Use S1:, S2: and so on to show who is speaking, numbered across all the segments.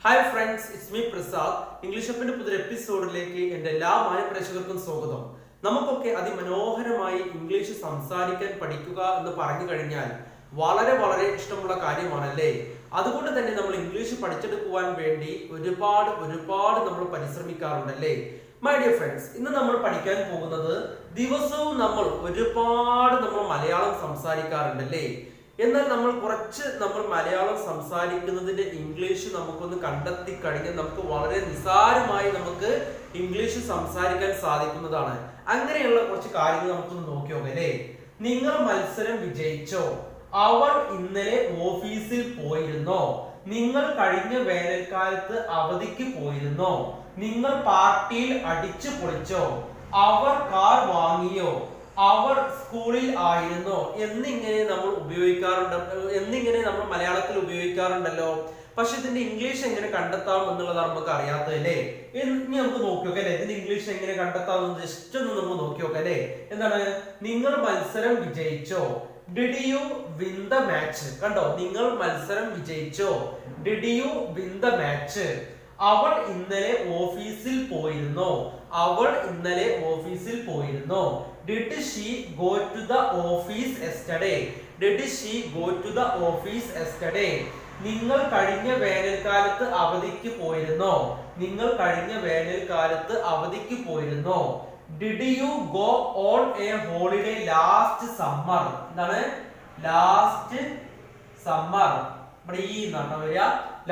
S1: Hi friends, it's me Prasad. English അപ്പിന്റെ പുതിയ എപ്പിസോഡിലേക്ക് എൻ്റെ എല്ലാ മാന്യപ്രേക്ഷകർക്കും സ്വാഗതം. നമുക്കൊക്കെ അതിമനോഹരമായി ഇംഗ്ലീഷ് സംസാരിക്കാൻ പഠിക്കുക എന്ന് പറഞ്ഞു കഴിഞ്ഞാൽ വളരെ വളരെ ഇഷ്ടമുള്ള കാര്യമാണല്ലേ. അതുകൊണ്ട് തന്നെ നമ്മൾ ഇംഗ്ലീഷ് പഠിച്ചെടുക്കുവാൻ വേണ്ടി ഒരുപാട് നമ്മൾ പരിശ്രമിക്കാറുണ്ടല്ലേ. മൈ ഡിയർ ഫ്രണ്ട്സ്, ഇന്ന് നമ്മൾ പഠിക്കാൻ പോകുന്നത് ദിവസവും നമ്മൾ ഒരുപാട് മലയാളം സംസാരിക്കാറുണ്ടല്ലേ. എന്നാൽ നമ്മൾ മലയാളം സംസാരിക്കുന്നതിന്റെ ഇംഗ്ലീഷ് നമുക്കൊന്ന് കണ്ടെത്തി കഴിഞ്ഞാൽ നമുക്ക് വളരെ നിസ്സാരമായി നമുക്ക് ഇംഗ്ലീഷ് സംസാരിക്കാൻ സാധിക്കുന്നതാണ്. അങ്ങനെയുള്ള കുറച്ച് കാര്യങ്ങൾ നമുക്കൊന്ന് നോക്കി നോക്കാം അല്ലേ. നിങ്ങൾ മത്സരം വിജയിച്ചോ? അവൾ ഇന്നലെ ഓഫീസിൽ പോയിരുന്നോ? നിങ്ങൾ കഴിഞ്ഞ വേനൽക്കാലത്ത് അവധിക്ക് പോയിരുന്നോ? നിങ്ങൾ പാർട്ടിയിൽ അടിച്ചു പൊളിച്ചോ? അവർ കാർ വാങ്ങിയോ? അവർ സ്കൂളിൽ ആയിരുന്നോ? എന്നിങ്ങനെ നമ്മൾ മലയാളത്തിൽ ഉപയോഗിക്കാറുണ്ടല്ലോ. പക്ഷെ ഇതിന്റെ ഇംഗ്ലീഷ് എങ്ങനെ കണ്ടെത്താം എന്നുള്ളതാണ് നമുക്ക് അറിയാത്തതല്ലേ. ഇനി നമുക്ക് നോക്കി നോക്കാം അല്ലെ, ഇതിന്റെ ഇംഗ്ലീഷ് എങ്ങനെ കണ്ടെത്താം ജസ്റ്റ് ഒന്ന് നമുക്ക് നോക്കി നോക്കാം അല്ലെ. എന്താണ്? നിങ്ങൾ മത്സരം വിജയിച്ചോ? Did you win the match? കണ്ടോ, നിങ്ങൾ മത്സരം വിജയിച്ചോ? Did you win the match? അവൾ ഇന്നലെ ഓഫീസിൽ പോയിരുന്നോ? അവൾ ഇന്നലെ ഓഫീസിൽ പോയിരുന്നോ? Did she go to the office yesterday? Did she go to the office yesterday? നിങ്ങൾ കഴിഞ്ഞ വേനൽക്കാലത്ത് അവധിക്ക് പോയിരുന്നോ? നിങ്ങൾ കഴിഞ്ഞ വേനൽക്കാലത്ത് അവധിക്ക് പോയിരുന്നോ? Did you go on a holiday last summer? എന്താണ്? Last summer. ഇവിടെ ഈ എന്നാണ് വരിക.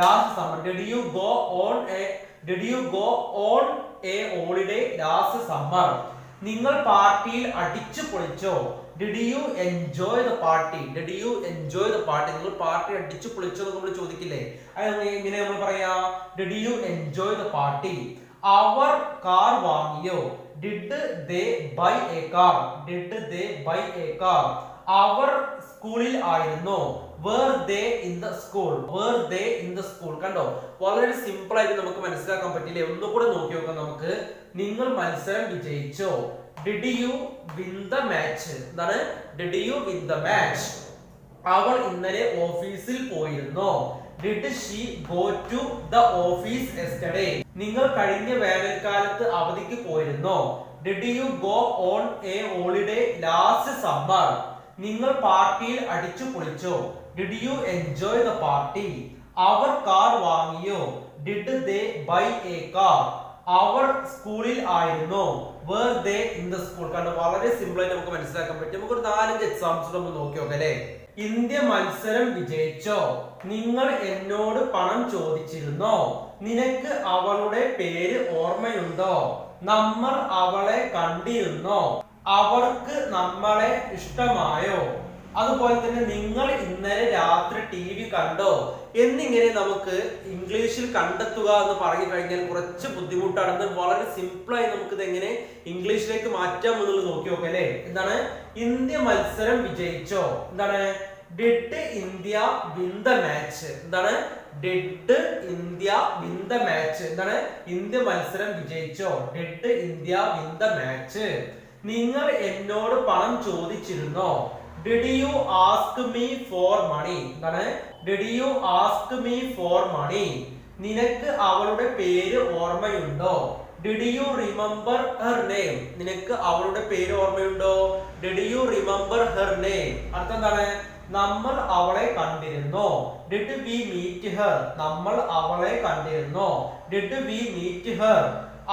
S1: Last summer. Did you go on a holiday last summer? നിങ്ങൾ പാർട്ടിയിൽ അടിച്ചു പൊളിച്ചോ? Did you enjoy the party? Did you enjoy the party? നിങ്ങൾ പാർട്ടി അടിച്ചു പൊളിച്ചോ എന്ന് നമ്മൾ ചോദിക്കില്ലേ, എങ്ങനെ നമ്മൾ പറയാ? Did you enjoy the party? അവർ കാർ വാങ്ങിയോ? Did they buy a car? Did they buy a car? അവർ സ്കൂളിൽ ആയിരുന്നോ? Were they in the school? Were they in the school? കണ്ടോ, വളരെ സിമ്പിൾ ആയിട്ട് നമുക്ക് മനസ്സിലാക്കാൻ പറ്റില്ലേ. ഒന്നുകൂടെ നോക്കി നോക്കാം നമുക്ക്. നിങ്ങൾ മത്സരം വിജയിച്ചോ? Did you win the match? എന്താണ്? Did you win the match? അവൾ ഇന്നലെ ഓഫീസിൽ പോയിരുന്നോ? Did she go to the office yesterday? നിങ്ങൾ കഴിഞ്ഞ വേനൽക്കാലത്ത് അവധിക്ക് പോയിരുന്നോ? Did you go on a holiday last summer? നിങ്ങൾ പാർട്ടിയിൽ അടിച്ചു പൊളിച്ചോ? Did you enjoy the party? അവർ കാർ വാങ്ങിയോ? Did they buy a car? അവർ സ്കൂളിൽ ആയിരുന്നോ? Were they in the school? കണ്ടോ, വളരെ സിമ്പിൾ ആയിട്ട് നമുക്ക് മനസ്സിലാക്കാൻ പറ്റും. നമുക്ക് ഒരു 4-5 എക്സാമ്പിൾസ് നമ്മൾ നോക്കി നോക്കാം അല്ലേ. ഇന്ത്യ മത്സരം വിജയിച്ചോ? നിങ്ങൾ എന്നോട് പണം ചോദിച്ചിരുന്നോ? നിനക്ക് അവളുടെ പേര് ഓർമ്മയുണ്ടോ? നമ്മൾ അവളെ കണ്ടിരുന്നോ? അവർക്ക് നമ്മളെ ഇഷ്ടമായോ? അതുപോലെ തന്നെ നിങ്ങൾ ഇന്നലെ രാത്രി TV കണ്ടോ? എന്നിങ്ങനെ നമുക്ക് ഇംഗ്ലീഷിൽ കണ്ടെത്തുക എന്ന് പറഞ്ഞു കഴിഞ്ഞാൽ കുറച്ച് ബുദ്ധിമുട്ടാണ്. വളരെ സിമ്പിളായി നമുക്ക് ഇത് എങ്ങനെ ഇംഗ്ലീഷിലേക്ക് മാറ്റാം എന്നുള്ളത് നോക്കി നോക്കാം അല്ലേ. എന്താണ്? ഇന്ത്യ മത്സരം വിജയിച്ചോ? എന്താണ്? Did India win the match? എന്താണ്? Did India win the match? എന്താണ്? ഇന്ത്യ മത്സരം വിജയിച്ചോ? Did India win the match? നിങ്ങൾ എന്നോട് പണം ചോദിച്ചിരുന്നോ? Did you ask me for money? എന്താണ്? Did you ask me for money? നിനക്ക് അവളുടെ പേര് ഓർമ്മയുണ്ടോ? Did you remember her name? നിനക്ക് അവളുടെ പേര് ഓർമ്മയുണ്ടോ? Did you remember her name? അർത്ഥം എന്താണ്? നമ്മൾ അവളെ കണ്ടിരുന്നോ? Did we meet her? നമ്മൾ അവളെ കണ്ടിരുന്നോ? Did we meet her?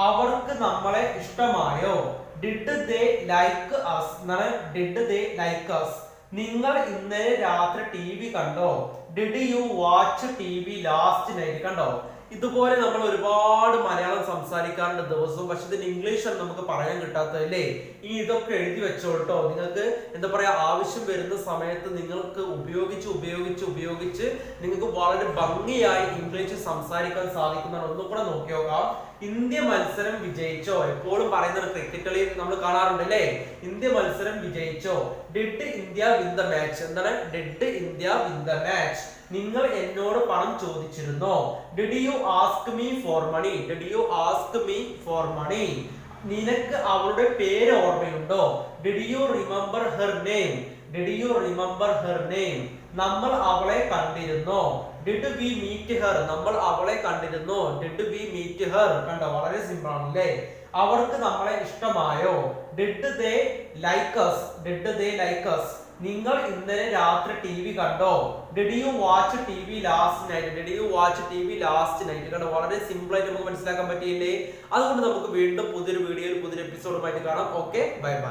S1: അവർക്ക് നമ്മളെ ഇഷ്ടമായോ? Did they like us? എന്നാണ്. Did they like us? നിങ്ങൾ ഇന്നലെ രാത്രി TV കണ്ടോ? Did you watch TV last night? കണ്ടോ, ഇതുപോലെ നമ്മൾ ഒരുപാട് മലയാളം സംസാരിക്കാറുണ്ട് ദിവസവും. പക്ഷെ ഇതിന് ഇംഗ്ലീഷ് നമുക്ക് പറയാൻ കിട്ടാത്തതല്ലേ. ഈ ഇതൊക്കെ എഴുതി വെച്ചോട്ടോ. നിങ്ങൾക്ക് എന്താ പറയാ, ആവശ്യം വരുന്ന സമയത്ത് നിങ്ങൾക്ക് ഉപയോഗിച്ച് നിങ്ങൾക്ക് വളരെ ഭംഗിയായി ഇംഗ്ലീഷ് സംസാരിക്കാൻ സാധിക്കുന്നതാണ്. ഒന്നും കൂടെ നോക്കി നോക്കാം. ഇന്ത്യ മത്സരം വിജയിച്ചോ? എപ്പോഴും പറയുന്നത് ക്രിക്കറ്റ് കളി നമ്മൾ കാണാറുണ്ട് അല്ലേ. ഇന്ത്യ മത്സരം വിജയിച്ചോ? Did India win the match? എന്താണ്? Did India win the match? നിങ്ങൾ എന്നോട് പണം ചോദിച്ചിരുന്നോ? Did you ask me for money? Did you ask me for money? നിനക്ക് അവളുടെ പേര് ഓർമ്മയുണ്ടോ? Did you remember her name? Did you remember her name? നമ്മൾ അവളെ കണ്ടിരുന്നോ? ഡിഡ് വി മീറ്റ് ഹെർ, നമ്മൾ അവളെ കണ്ടിരുന്നോ. ഡിഡ് വി മീറ്റ് ഹെർ, കണ്ടോ വളരെ സിമ്പിൾ ആണല്ലേ. അവർക്ക് നമ്മളെ ഇഷ്ടമായോ. Did they like us, did they like us, നിങ്ങൾ ഇന്നലെ രാത്രി ടിവി കണ്ടോ. Did you watch TV last night, did you watch TV last night. കണ്ടോ വളരെ സിമ്പിൾ ആയിട്ട് നമുക്ക് മനസ്സിലാക്കാൻ പറ്റിയില്ലേ. അതുകൊണ്ട് നമുക്ക് വീണ്ടും പുതിയൊരു വീഡിയോയിൽ പുതിയൊരു എപ്പിസോഡുമായിട്ട് കാണാം. Okay, bye bye.